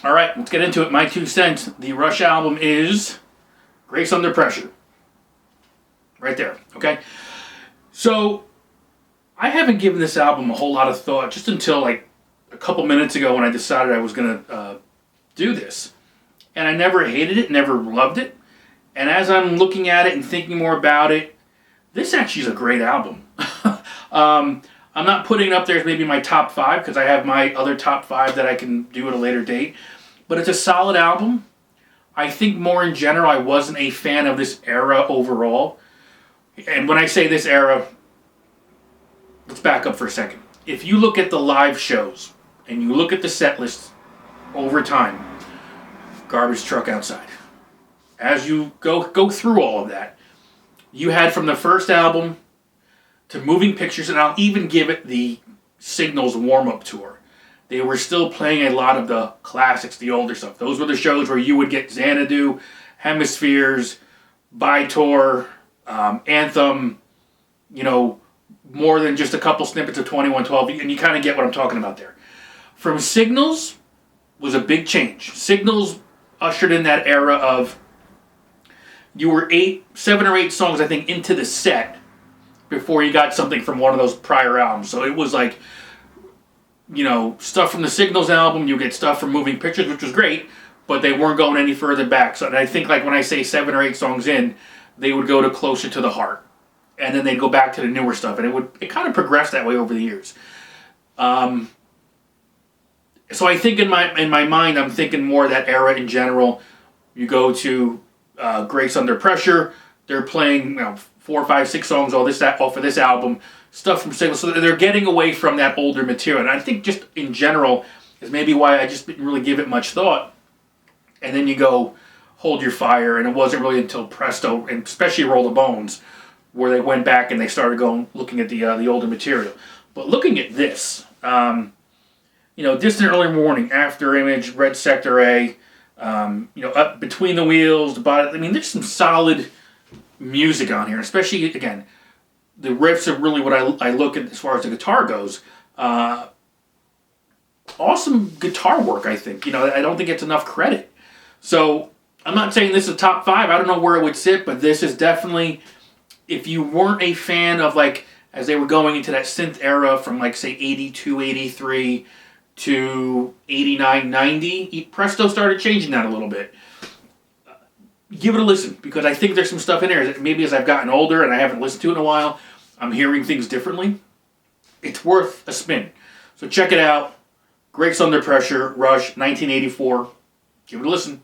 All right, let's get into it. My 2 cents. The Rush album is Grace Under Pressure. Right there, okay? So, I haven't given this album a whole lot of thought just until like a couple minutes ago when I decided I was going to do this. And I never hated it, never loved it. And as I'm looking at it and thinking more about it, this actually is a great album. I'm not putting it up there as maybe my top 5 because I have my other top 5 that I can do at a later date. But it's a solid album. I think more in general, I wasn't a fan of this era overall. And when I say this era, let's back up for a second. If you look at the live shows and you look at the set lists over time, Garbage Truck Outside. As you go through all of that, you had from the first album to Moving Pictures, and I'll even give it the Signals warm-up tour. They were still playing a lot of the classics, the older stuff. Those were the shows where you would get Xanadu, Hemispheres, By-Tour, Anthem, more than just a couple snippets of 2112, and you kind of get what I'm talking about there. From Signals was a big change. Signals ushered in that era of you were 7 or 8 songs, I think, into the set before you got something from one of those prior albums. So it was like, stuff from the Signals album, you get stuff from Moving Pictures, which was great, but they weren't going any further back. So and I think like when I say 7 or 8 songs in, they would go to Closer to the Heart. And then they'd go back to the newer stuff. And it kind of progressed that way over the years. So I think in my mind, I'm thinking more of that era in general. You go to Grace Under Pressure, they're playing 4, 5, 6 songs off of this album, stuff from Signals. So they're getting away from that older material. And I think just in general is maybe why I just didn't really give it much thought. And then you go Hold Your Fire, and it wasn't really until Presto, and especially Roll the Bones, where they went back and they started looking at the older material. But looking at this, Distant Early Morning, After Image, Red Sector A, Up Between the Wheels, there's some solid music on here, especially, again, the riffs are really what I look at as far as the guitar goes. Awesome guitar work, I think. I don't think it's enough credit. So, I'm not saying this is top 5. I don't know where it would sit, but this is definitely, if you weren't a fan of, as they were going into that synth era from, say, 82, 83 to 89, 90, Presto started changing that a little bit. Give it a listen, because I think there's some stuff in there. Maybe as I've gotten older and I haven't listened to it in a while, I'm hearing things differently. It's worth a spin. So check it out. Grace Under Pressure, Rush, 1984. Give it a listen.